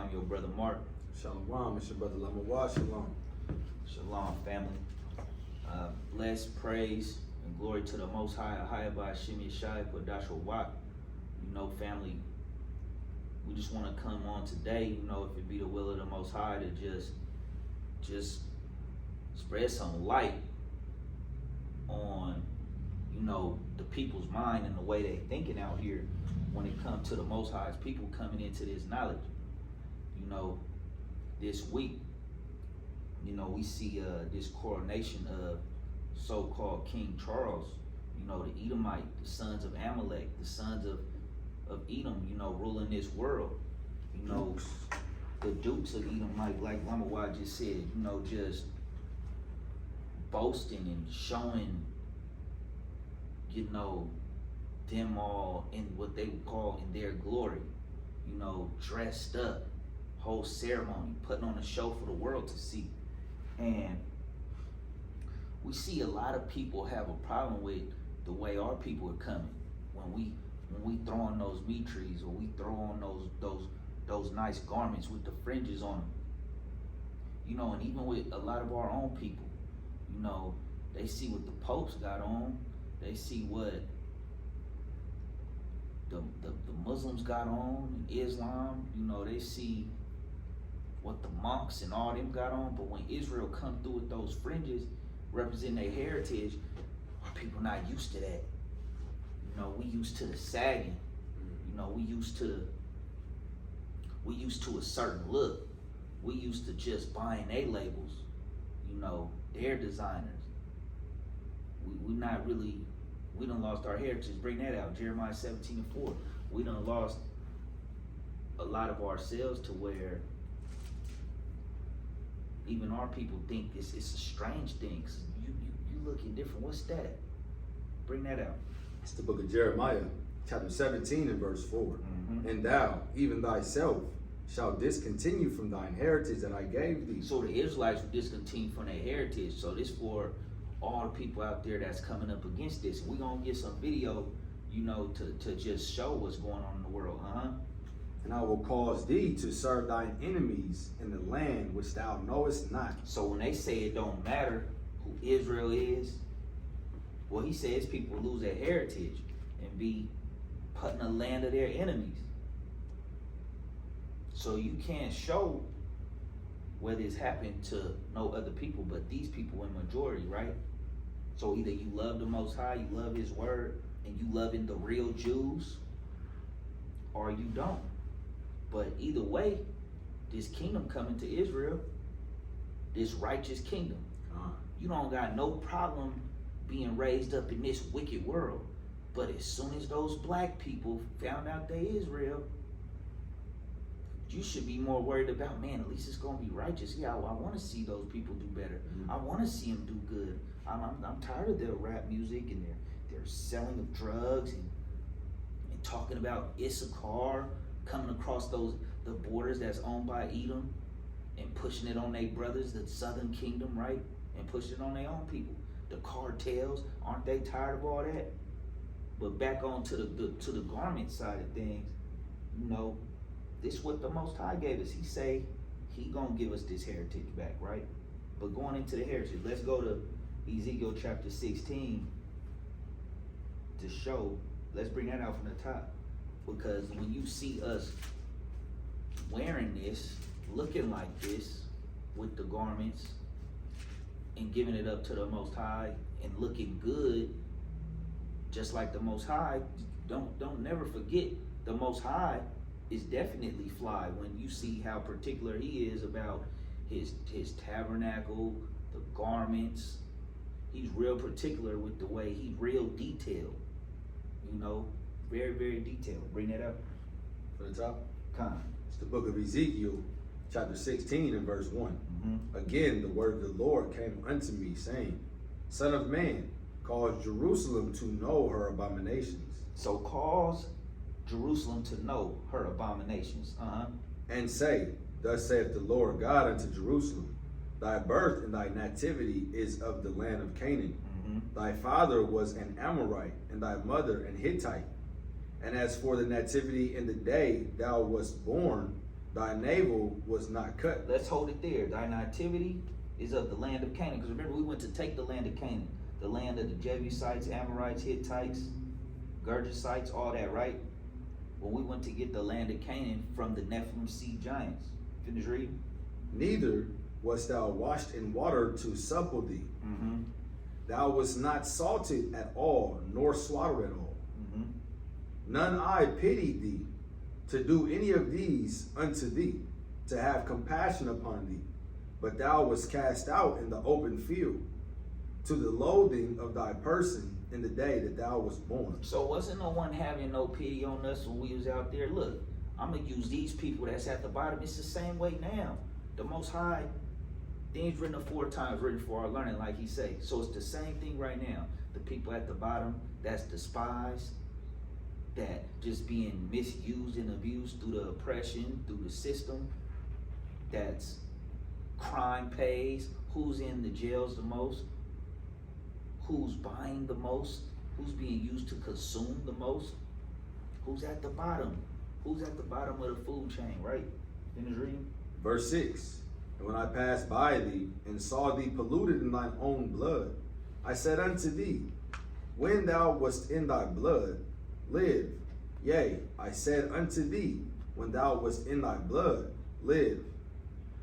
I'm your brother Mark. Shalom, it's your brother Lamawah. Shalom. Shalom, family. Bless, praise, and glory to the Most High, Ahayabah Shem Yeshai, Kodash Wat. You know, family, we just want to come on today, you know, if it be the will of the Most High, to just spread some light on, you know, the people's mind and the way they thinking out here when it comes to the Most High's people coming into this knowledge. You know, this week, you know, we see this coronation of so-called King Charles, you know, the Edomite, the sons of Amalek, the sons of Edom, you know, ruling this world. You know, the dukes of Edom, like Lamawah just said, you know, just boasting and showing, you know, them all in what they would call in their glory, you know, dressed up, whole ceremony, putting on a show for the world to see. And we see a lot of people have a problem with the way our people are coming. When we throw on those Mininistries, or we throw on those nice garments with the fringes on them. You know, and even with a lot of our own people, you know, they see what the popes got on, they see what the Muslims got on, in Islam, you know, they see what the monks and all them got on. But when Israel come through with those fringes representing their heritage, our people not used to that. You know, we used to the sagging. You know, we used to a certain look. We used to just buying their labels, you know, their designers. We not really, we done lost our heritage. Bring that out, Jeremiah 17:4. We done lost a lot of ourselves to where even our people think it's a strange thing. Cause you looking different. What's that? Bring that out. It's the book of Jeremiah, chapter 17 and verse 4. Mm-hmm. And thou, even thyself, shalt discontinue from thine heritage that I gave thee. So the Israelites will discontinue from their heritage. So this for all the people out there that's coming up against this. We're going to get some video, you know, to just show what's going on in the world, And I will cause thee to serve thine enemies in the land which thou knowest not. So when they say it don't matter who Israel is, well, he says people lose their heritage and be put in the land of their enemies. So you can't show whether it's happened to no other people but these people in majority, right? So either you love the Most High, you love His word, and you loving the real Jews, or you don't. But either way, this kingdom coming to Israel, this righteous kingdom, you don't got no problem being raised up in this wicked world. But as soon as those black people found out they Israel, you should be more worried about, man, at least it's going to be righteous. Yeah, I want to see those people do better. I want to see them do good. I'm tired of their rap music and their selling of drugs and talking about Issachar coming across the borders that's owned by Edom and pushing it on their brothers, the southern kingdom, right? And pushing it on their own people. The cartels, aren't they tired of all that? But back on to the garment side of things, you know, this is what the Most High gave us. He say He gonna give us this heritage back, right? But going into the heritage, let's go to Ezekiel chapter 16 to show. Let's bring that out from the top. Because when you see us wearing this, looking like this, with the garments, and giving it up to the Most High, and looking good, just like the Most High, don't never forget, the Most High is definitely fly when you see how particular He is about his tabernacle, the garments. He's real particular with the way He's real detailed, you know. Very, very detailed. Bring that up. For the top? Come. It's the book of Ezekiel, chapter 16 and verse 1. Mm-hmm. Again, the word of the Lord came unto me, saying, Son of man, cause Jerusalem to know her abominations. So cause Jerusalem to know her abominations. And say, Thus saith the Lord God unto Jerusalem, Thy birth and thy nativity is of the land of Canaan. Mm-hmm. Thy father was an Amorite, and thy mother an Hittite. And as for the nativity in the day thou wast born, thy navel was not cut. Let's hold it there. Thy nativity is of the land of Canaan. Because remember, we went to take the land of Canaan. The land of the Jebusites, Amorites, Hittites, Girgasites, all that, right? When we went to get the land of Canaan from the Nephilim sea giants. Finish reading. Neither wast thou washed in water to supple thee. Mm-hmm. Thou wast not salted at all, nor swaddled at all. Mm-hmm. None eye pitied thee to do any of these unto thee, to have compassion upon thee. But thou wast cast out in the open field, to the loathing of thy person in the day that thou wast born. So wasn't no one having no pity on us when we was out there? Look, I'm going to use these people that's at the bottom. It's the same way now. The Most High, things written aforetimes, written for our learning, like he say. So it's the same thing right now. The people at the bottom that's despised, that just being misused and abused through the oppression, through the system, that's crime pays, who's in the jails the most, who's buying the most, who's being used to consume the most, who's at the bottom, who's at the bottom of the food chain, right? Finish reading. Verse 6, and when I passed by thee, and saw thee polluted in thine own blood, I said unto thee, when thou wast in thy blood, live. Yea, I said unto thee, when thou wast in thy blood, live.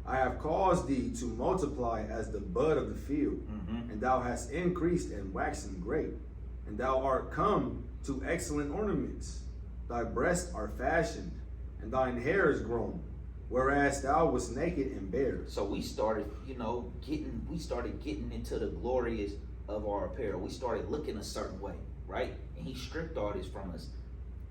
I have caused thee to multiply as the bud of the field, and thou hast increased and waxen great, and thou art come to excellent ornaments. Thy breasts are fashioned, and thine hair is grown, whereas thou wast naked and bare. So we started, getting into the glorious of our apparel. We started looking a certain way, right? And he stripped all this from us.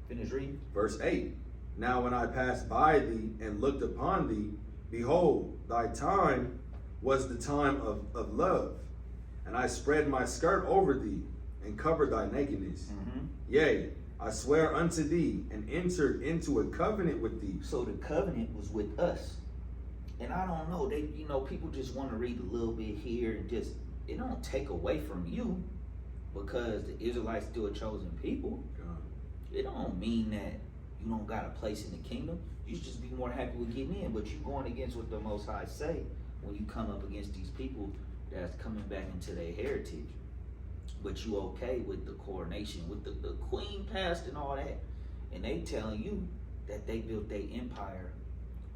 Finish reading. Verse 8, now when I passed by thee and looked upon thee, behold, thy time was the time of love. And I spread my skirt over thee and covered thy nakedness. Yea, I swear unto thee and entered into a covenant with thee. So the covenant was with us. And I don't know, people just want to read a little bit here and just, it don't take away from you because the Israelites still a chosen people. It don't mean that you don't got a place in the kingdom. You should just be more happy with getting in, but you going against what the Most High say when you come up against these people that's coming back into their heritage. But you okay with the coronation, with the queen passed and all that. And they telling you that they built their empire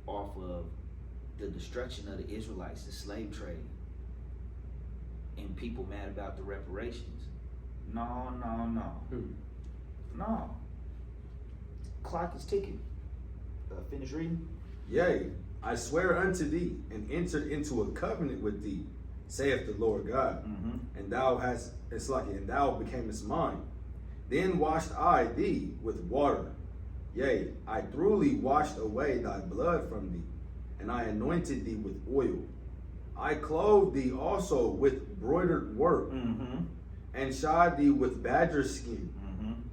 off of the destruction of the Israelites, the slave trade. And people mad about the reparations. No. No. Clock is ticking. Finish reading. Yea, I swear unto thee and entered into a covenant with thee, saith the Lord God, and thou becamest mine. Then washed I thee with water. Yea, I thoroughly washed away thy blood from thee, and I anointed thee with oil. I clothed thee also with broidered work, and shod thee with badger skin,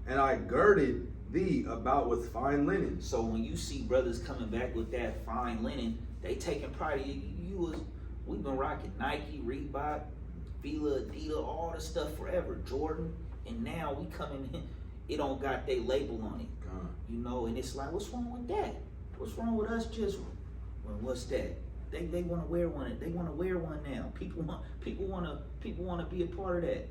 and I girded thee about with fine linen. So when you see brothers coming back with that fine linen, they taking pride in you. We've been rocking Nike, Reebok, Fila, Adidas, all the stuff forever, Jordan, and now we coming in, it don't got their label on it. And it's like, what's wrong with that? What's wrong with us just, well, what's that? They want to wear one. They want to wear one now. People want to be a part of that.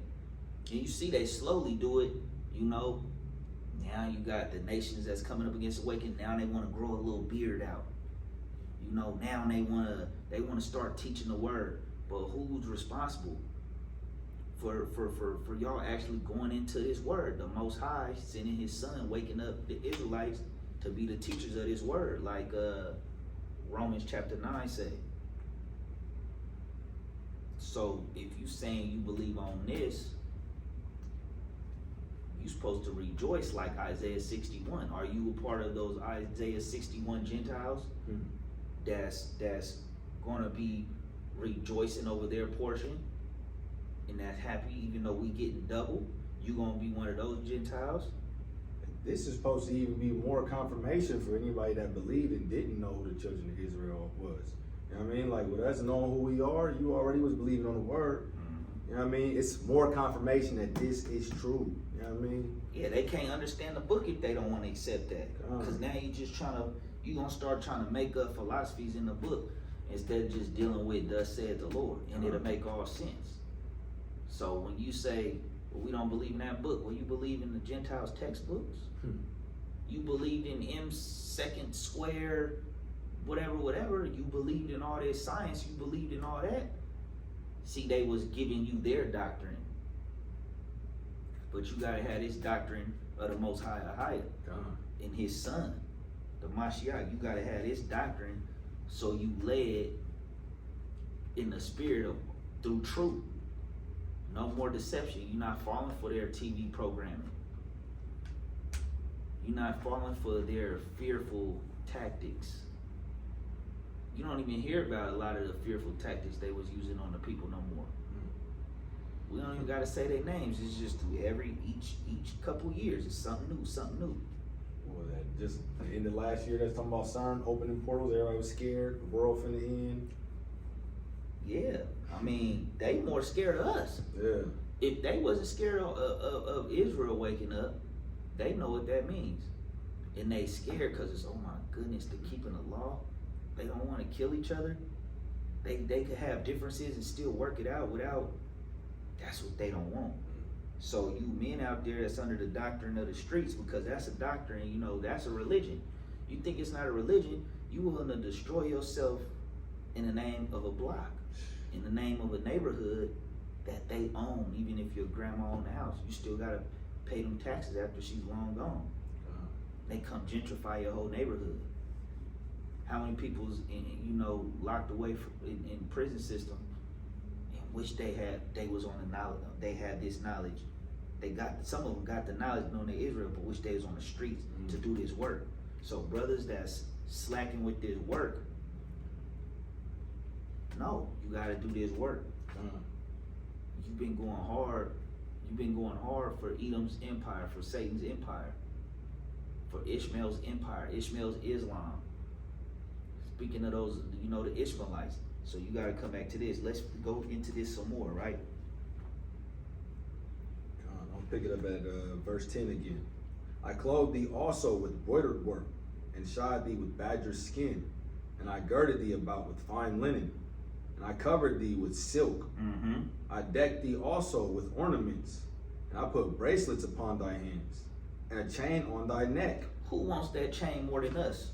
And you see they slowly do it, Now you got the nations that's coming up against awakening. Now they want to grow a little beard out. Now they want to start teaching the word. But who's responsible for y'all actually going into this word? The Most High sending his son, waking up the Israelites to be the teachers of this word, like Romans chapter 9 say. So if you saying you believe on this, you're supposed to rejoice like Isaiah 61. Are you a part of those Isaiah 61 Gentiles that's gonna be rejoicing over their portion and that's happy even though we getting double? You gonna be one of those Gentiles? This is supposed to even be more confirmation for anybody that believed and didn't know who the children of Israel was. You know what I mean? Like with us knowing who we are, you already was believing on the word. You You know what I mean? It's more confirmation that this is true. You know what I mean? Yeah, they can't understand the book if they don't want to accept that. Because now you're going to start trying to make up philosophies in the book instead of just dealing with thus said the Lord. And it'll make all sense. So when you say, well, we don't believe in that book, well, you believe in the Gentiles textbooks? You believed in M second square, whatever. You believed in all this science. You believed in all that. See, they was giving you their doctrine. But you got to have this doctrine of the Most High Ahia and his son, the Mashiach. You got to have this doctrine so you led in the spirit of through truth. No more deception. You're not falling for their TV programming. You're not falling for their fearful tactics. You don't even hear about a lot of the fearful tactics they was using on the people no more. We don't even gotta say their names. It's just each couple years, it's something new. What was that? Just in the last year, that's talking about CERN opening portals. Everybody was scared. The world finna end. Yeah, I mean, they more scared of us. Yeah. If they wasn't scared of Israel waking up, they know what that means. And they scared because it's, oh my goodness, they're keeping the law. They don't want to kill each other. They could have differences and still work it out without, that's what they don't want. So you men out there that's under the doctrine of the streets, because that's a doctrine, you know, that's a religion. You think it's not a religion, you willing to destroy yourself in the name of a block, in the name of a neighborhood that they own. Even if your grandma owned the house, you still gotta pay them taxes after she's long gone. They come gentrify your whole neighborhood. How many people's locked away in prison system and wish they was on the knowledge, they had this knowledge. Some of them got the knowledge knowing they Israel, but wish they was on the streets to do this work. So brothers that's slacking with this work, no, you gotta do this work. You've been going hard for Edom's empire, for Satan's empire, for Ishmael's empire, Ishmael's Islam. Speaking of those, the Ishmaelites. So you got to come back to this. Let's go into this some more, right? I'll pick it up at verse 10 again. I clothed thee also with broidered work, and shod thee with badger skin, and I girded thee about with fine linen, and I covered thee with silk. I decked thee also with ornaments, and I put bracelets upon thy hands, and a chain on thy neck. Who wants that chain more than us?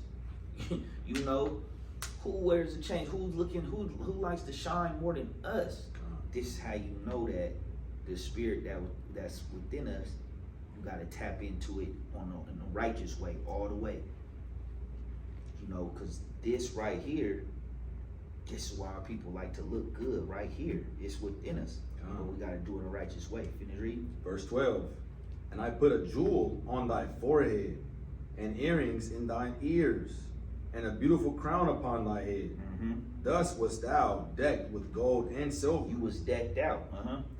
Who wears the chain? Who likes to shine more than us? This is how you know that the spirit that's within us, you got to tap into it in the righteous way, all the way. Because this right here, this is why people like to look good right here. It's within us. But we got to do it in a righteous way. Finish reading. Verse 12. And I put a jewel on thy forehead, and earrings in thine ears, and a beautiful crown upon thy head. Thus wast thou decked with gold and silver. You was decked out.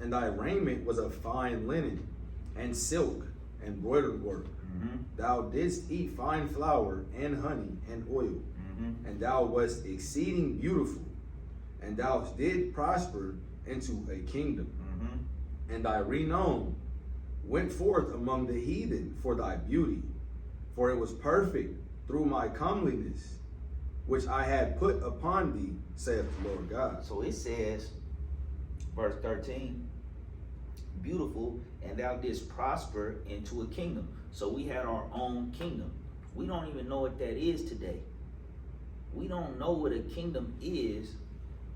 And thy raiment was of fine linen, and silk, and broidered work. Thou didst eat fine flour, and honey, and oil. And thou wast exceeding beautiful, and thou did prosper into a kingdom. And thy renown went forth among the heathen for thy beauty, for it was perfect through my comeliness, which I had put upon thee, saith the Lord God. So it says, verse 13, beautiful, and thou didst prosper into a kingdom. So we had our own kingdom. We don't even know what that is today. We don't know what a kingdom is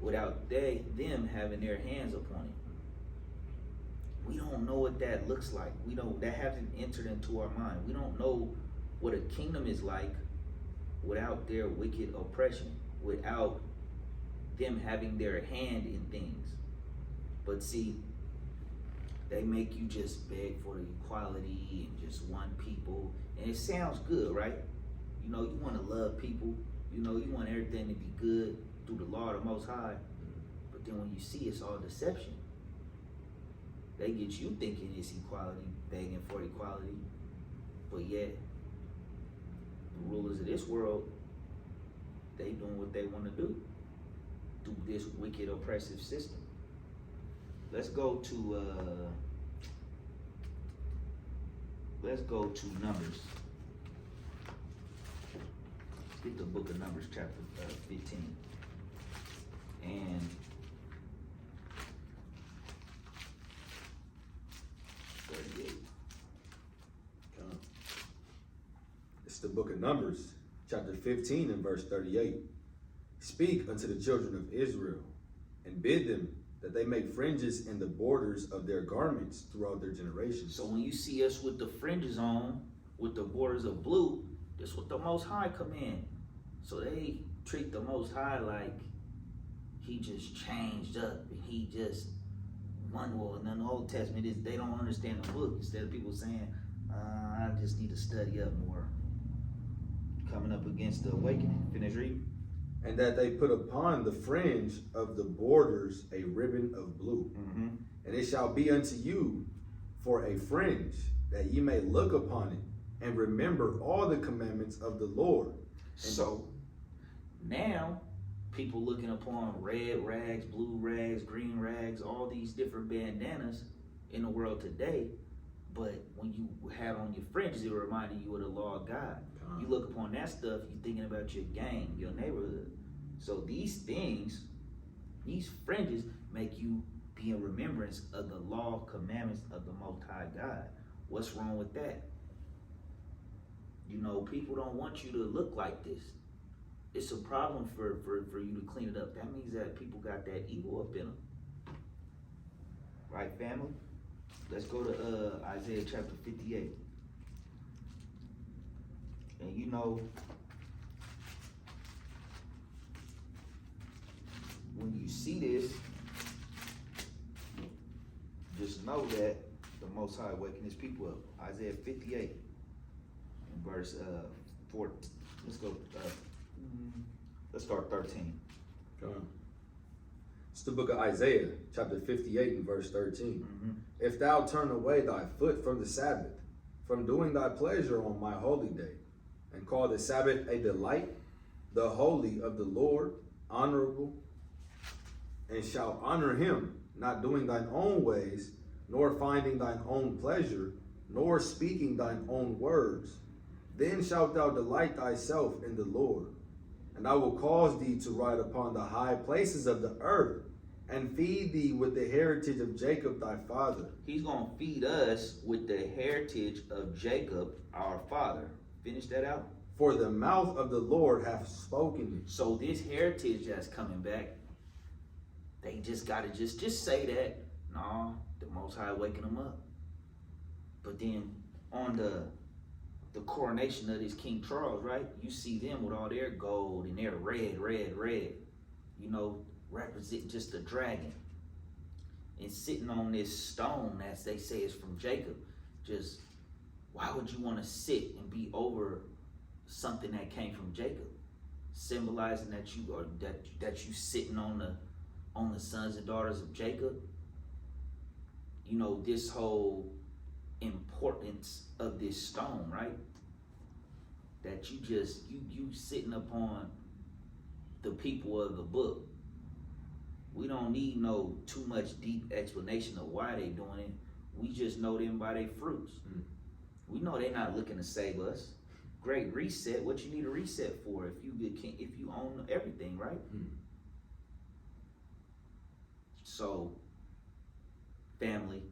without them having their hands upon it. We don't know what that looks like. That hasn't entered into our mind. We don't know what a kingdom is like without their wicked oppression, without them having their hand in things. But see, they make you just beg for equality and just one people. And it sounds good, right? You want to love people. You want everything to be good through the law of the Most High. But then when you see it's all deception, they get you thinking it's equality, begging for equality. But yet, the rulers of this world, they doing what they want to do through this wicked, oppressive system. let's go to Numbers. Let's get the book of Numbers, chapter 15. And 38. It's the book of Numbers, chapter 15 and verse 38. Speak unto the children of Israel, and bid them that they make fringes in the borders of their garments throughout their generations. So when you see us with the fringes on, with the borders of blue, that's what the Most High come in. So they treat the Most High like he just changed up, and he just one war. And in the Old Testament, is they don't understand the book. Instead of people saying, I just need to study up more. Coming up against the awakening. Finish reading. And that they put upon the fringe of the borders a ribbon of blue. Mm-hmm. And it shall be unto you for a fringe, that ye may look upon it, and remember all the commandments of the Lord. And so now people looking upon red rags, blue rags, green rags, all these different bandanas in the world today. But when you have on your fringes, it reminded you of the law of God. You look upon that stuff, you're thinking about your gang, your neighborhood. So these things, these fringes, make you be in remembrance of the law, commandments of the Most High God. What's wrong with that? You know, people don't want you to look like this. It's a problem for you to clean it up. That means that people got that evil up in them. Right, family? Let's go to Isaiah chapter 58. And you know, when you see this, just know that the Most High waking his people up. Isaiah 58 and verse 4. Let's go. Let's start 13. It's the book of Isaiah, chapter 58 and verse 13. Mm-hmm. If thou turn away thy foot from the Sabbath, from doing thy pleasure on my holy day, and call the Sabbath a delight, the holy of the Lord, honorable, and shalt honor him, not doing thine own ways, nor finding thine own pleasure, nor speaking thine own words, then shalt thou delight thyself in the Lord. And I will cause thee to ride upon the high places of the earth, and feed thee with the heritage of Jacob thy father. He's going to feed us with the heritage of Jacob, our father. Finish that out. For the mouth of the Lord hath spoken it. So this heritage that's coming back, they just got to just say that. No, the Most High waking them up. But then on the coronation of this King Charles, right? You see them with all their gold and their red. You know, represent just a dragon. And sitting on this stone, as they say, is from Jacob. Just, why would you want to sit and be over something that came from Jacob? Symbolizing that you are that you sitting on the sons and daughters of Jacob. You know, this whole importance of this stone, right? That you sitting upon the people of the book. We don't need no too much deep explanation of why they doing it. We just know them by their fruits. We know they're not looking to save us. Great reset. What you need a reset for if you own everything, right? So, family,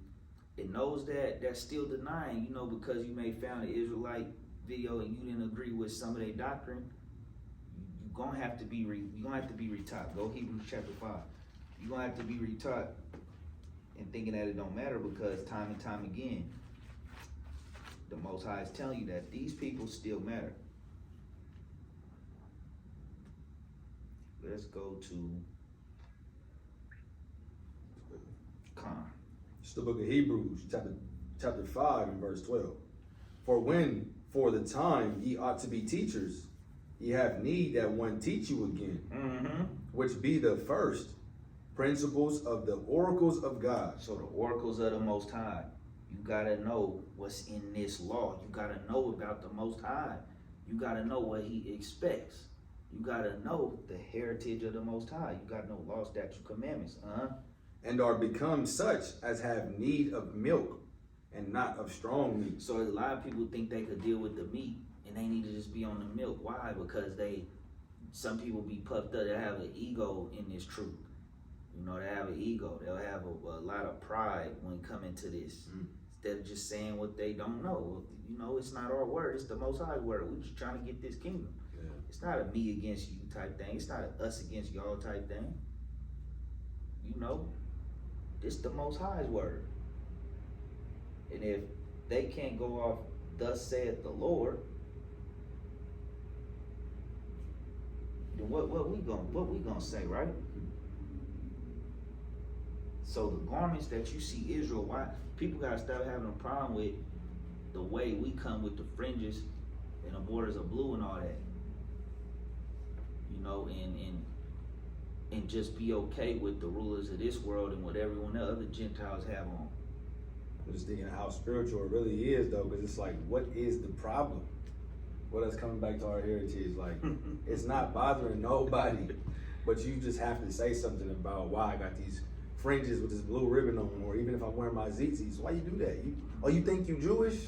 it knows that's still denying, you know, because you may found an Israelite video and you didn't agree with some of their doctrine. You're gonna have to be retaught. Go Hebrews chapter 5. You're gonna have to be retaught and thinking that it don't matter, because time and time again, the Most High is telling you that these people still matter. Let's go to Con. It's the book of Hebrews, chapter 5 and verse 12. For when for the time ye ought to be teachers, ye have need that one teach you again, which be the first principles of the oracles of God. So the oracles of the Most High. You gotta know what's in this law. You gotta know about the Most High. You gotta know what he expects. You gotta know the heritage of the Most High. You gotta know law, statutes, commandments. and are become such as have need of milk and not of strong meat. So a lot of people think they could deal with the meat and they need to just be on the milk. Why? Because some people be puffed up. They have an ego in this truth. You know, they have an ego. They'll have a lot of pride when coming to this. Instead of just saying what they don't know. You know, it's not our word. It's the Most High word. We're just trying to get this kingdom. Yeah. It's not a me against you type thing. It's not a us against y'all type thing. You know, this the Most High's word. And if they can't go off, thus saith the Lord, then what we gonna say, right? So the garments that you see Israel, why people gotta start having a problem with the way we come with the fringes and the borders of blue and all that. You know, and just be okay with the rulers of this world and what everyone else, other Gentiles have on. I'm just thinking how spiritual it really is, though, because it's like, what is the problem? What us coming back to our heritage, like, it's not bothering nobody, but you just have to say something about why I got these fringes with this blue ribbon on, or even if I'm wearing my tzitzis. Why you do that? You think you Jewish?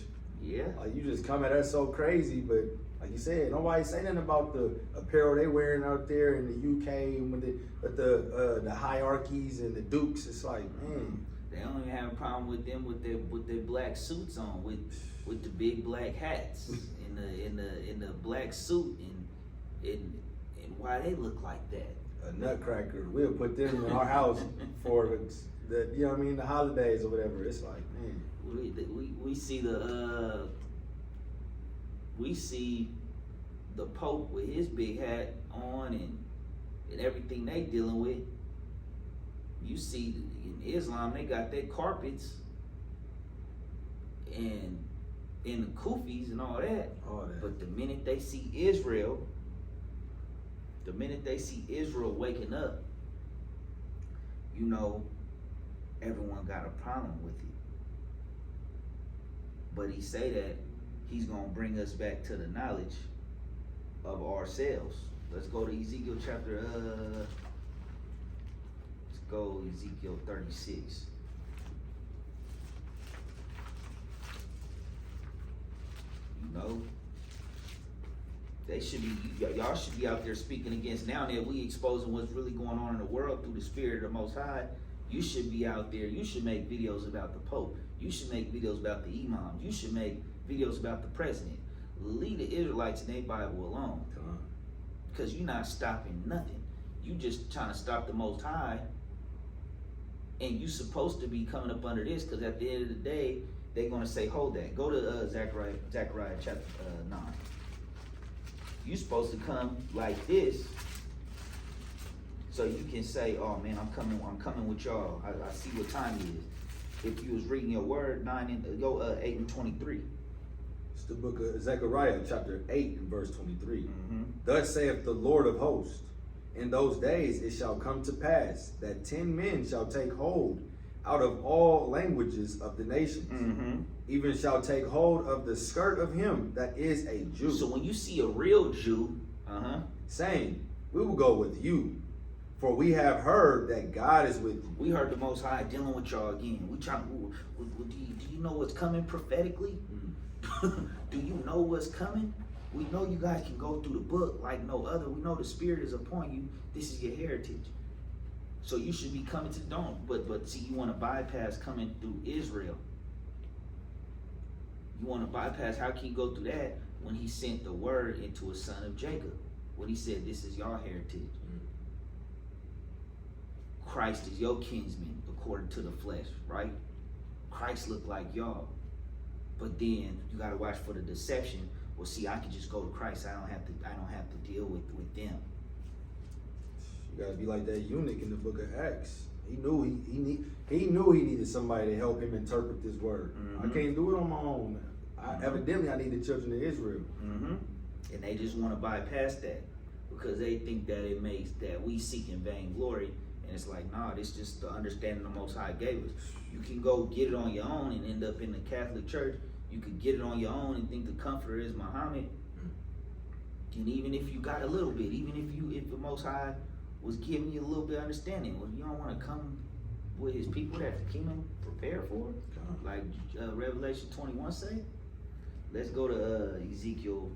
Yeah. Like, you just come at us so crazy, but like you said, nobody say nothing about the apparel they wearing out there in the UK with the hierarchies and the dukes. It's like, man. They don't even have a problem with them with their black suits on, with the big black hats in the black suit and why they look like that. A nutcracker. We'll put them in our house for the you know what I mean, the holidays or whatever. It's like, man. We see the Pope with his big hat on and everything they dealing with. You see in Islam they got their carpets and in the kufis and all that. But the minute they see Israel waking up, you know, everyone got a problem with it. But he say that he's gonna bring us back to the knowledge of ourselves. Let's go to Ezekiel chapter, let's go Ezekiel 36. You know, y'all should be out there speaking against, now that we exposing what's really going on in the world through the Spirit of the Most High. You should be out there. You should make videos about the Pope. You should make videos about the imams. You should make videos about the president. Leave the Israelites and their Bible alone. Because you're not stopping nothing. You just trying to stop the Most High. And you supposed to be coming up under this, because at the end of the day, they're going to say, hold that. Go to Zechariah chapter 9. You're supposed to come like this, so you can say, oh man, I'm coming with y'all. I see what time it is. If you was reading your word, 8 and 23. It's the book of Zechariah, chapter 8 and verse 23. Thus saith the Lord of hosts, in those days it shall come to pass that 10 men shall take hold out of all languages of the nations, even shall take hold of the skirt of him that is a Jew. So when you see a real Jew, saying, we will go with you, for we have heard that God is with you. We heard the Most High dealing with y'all again. Do you know what's coming prophetically? Do you know what's coming? We know you guys can go through the book like no other. We know the Spirit is upon you. This is your heritage. So you should be coming to but see, you want to bypass coming through Israel. You want to bypass, how can you go through that when he sent the word into a son of Jacob? When he said, this is your heritage. Christ is your kinsman according to the flesh, right? Christ looked like y'all. But then you got to watch for the deception. Well, see, I can just go to Christ. I don't have to deal with them. You gotta be like that eunuch in the book of Acts. He knew he needed somebody to help him interpret this word. I can't do it on my own. Evidently, I need the children of Israel. And they just want to bypass that because they think that it makes that we seek in vain glory. And it's like, nah, this is just the understanding the Most High gave us. You can go get it on your own and end up in the Catholic Church. You could get it on your own and think the Comforter is Muhammad. And even if you got a little bit, even if the Most High was giving you a little bit of understanding, well, you don't want to come with his people that the kingdom prepared for? Like Revelation 21 say? Let's go to Ezekiel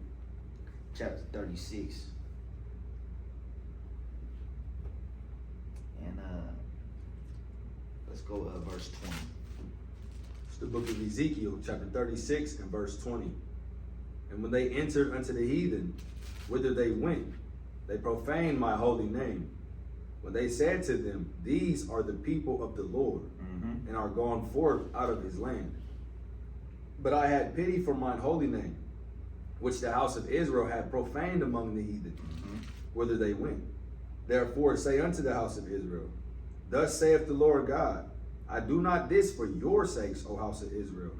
chapter 36. And let's go verse 20. It's the book of Ezekiel, chapter 36 and verse 20. And when they entered unto the heathen, whither they went, they profaned my holy name. When they said to them, these are the people of the Lord, and are gone forth out of his land. But I had pity for mine holy name, which the house of Israel had profaned among the heathen, whither they went. Therefore say unto the house of Israel, thus saith the Lord God, I do not this for your sakes, O house of Israel,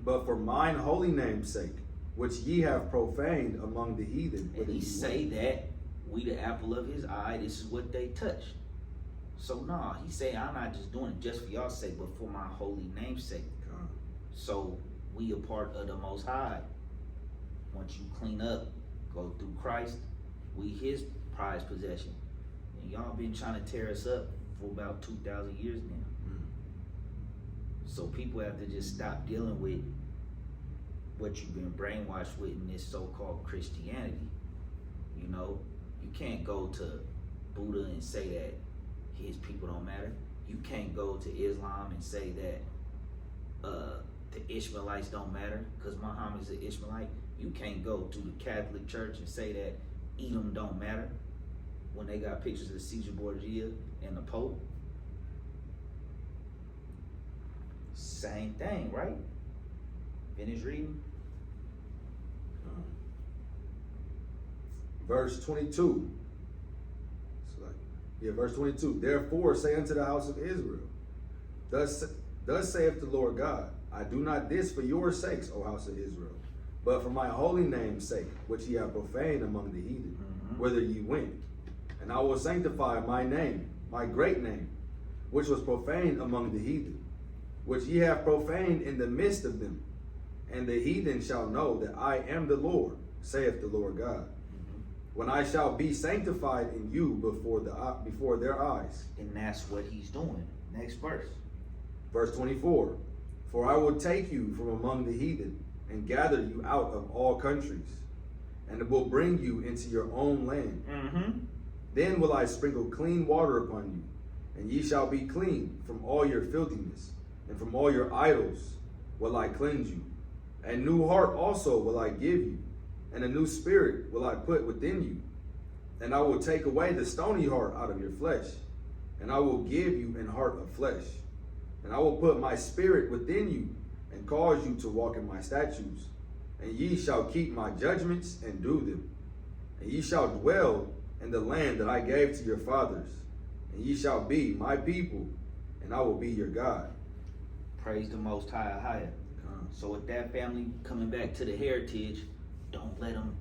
but for mine holy name's sake, which ye have profaned among the heathen. And he say that we the apple of his eye, this is what they touch. So no, he say I'm not just doing it just for y'all's sake, but for my holy name's sake. So we a part of the Most High. Once you clean up, go through Christ, we his prized possession. And y'all been trying to tear us up for about 2,000 years now. So people have to just stop dealing with what you've been brainwashed with in this so-called Christianity. You know, you can't go to Buddha and say that his people don't matter. You can't go to Islam and say that the Ishmaelites don't matter because Muhammad's an Ishmaelite. You can't go to the Catholic Church and say that Edom don't matter when they got pictures of Caesar Borgia and the Pope. Same thing, right? Finish reading. Verse 22. Verse 22. Therefore say unto the house of Israel, thus saith the Lord God, I do not this for your sakes, O house of Israel, but for my holy name's sake, which ye have profaned among the heathen, whither ye went. And I will sanctify my name, my great name, which was profaned among the heathen, which ye have profaned in the midst of them. And the heathen shall know that I am the Lord, saith the Lord God, when I shall be sanctified in you before their eyes. And that's what he's doing. Next verse. Verse 24. For I will take you from among the heathen, and gather you out of all countries, and will bring you into your own land. Then will I sprinkle clean water upon you, and ye shall be clean from all your filthiness, and from all your idols will I cleanse you. A new heart also will I give you, and a new spirit will I put within you. And I will take away the stony heart out of your flesh, and I will give you an heart of flesh. And I will put my spirit within you, and cause you to walk in my statutes. And ye shall keep my judgments and do them. And ye shall dwell in the land that I gave to your fathers. And ye shall be my people, and I will be your God. Praise the Most High, higher. So with that family coming back to the heritage, don't let them,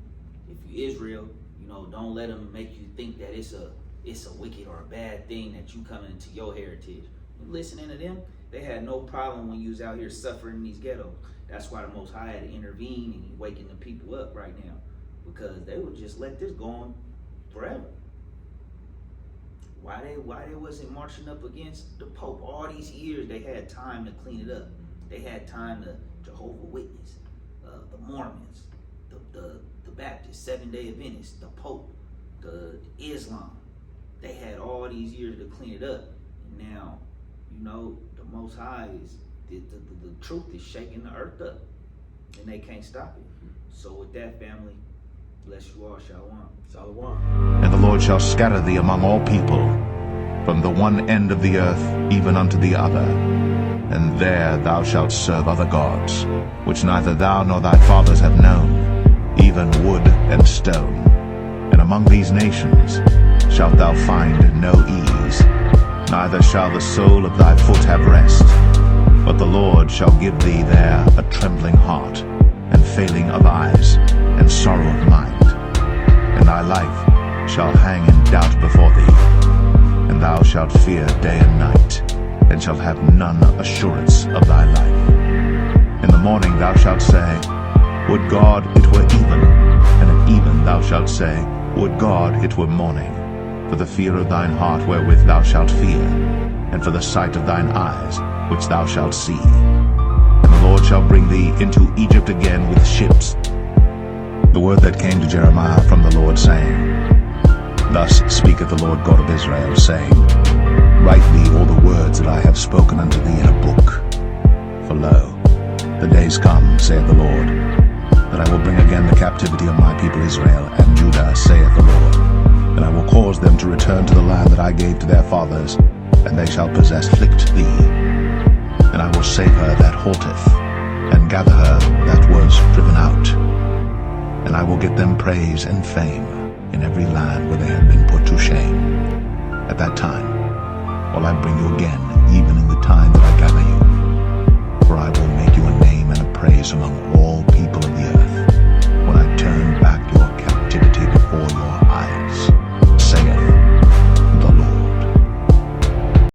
if you Israel, you know, don't let them make you think that it's a wicked or a bad thing that you coming into your heritage. You listening to them, they had no problem when you was out here suffering in these ghettos. That's why the Most High had to intervene and he waking the people up right now, because they would just let this go on forever. Why they wasn't marching up against the Pope all these years? They had time to clean it up. They had time to Jehovah's Witness, the Mormons, the Baptists, Seventh-day Adventists, the Pope, the Islam. They had all these years to clean it up. And now, you know, the Most High is, the truth is shaking the earth up. And they can't stop it. So with that, family, bless you all. Shalom. Shalom. And the Lord shall scatter thee among all people, from the one end of the earth even unto the other. And there thou shalt serve other gods, which neither thou nor thy fathers have known, even wood and stone. And among these nations shalt thou find no ease, neither shall the sole of thy foot have rest. But the Lord shall give thee there a trembling heart, and failing of eyes, and sorrow of mind. And thy life shall hang in doubt before thee, and thou shalt fear day and night, and shalt have none assurance of thy life. In the morning thou shalt say, Would God it were even, and at even thou shalt say, Would God it were morning, for the fear of thine heart wherewith thou shalt fear. and for the sight of thine eyes, which thou shalt see. And the Lord shall bring thee into Egypt again with ships. The word that came to Jeremiah from the Lord, saying, Thus speaketh the Lord God of Israel, saying, Write thee all the words that I have spoken unto thee in a book. For lo, the days come, saith the Lord, that I will bring again the captivity of my people Israel and Judah, saith the Lord. And I will cause them to return to the land that I gave to their fathers, and they shall afflict thee. And I will save her that halteth, and gather her that was driven out. And I will get them praise and fame in every land where they have been put to shame. At that time will I bring you again, even in the time that I gather you. For I will make you a name and a praise among all people of the earth, when I turn back your captivity before your eyes.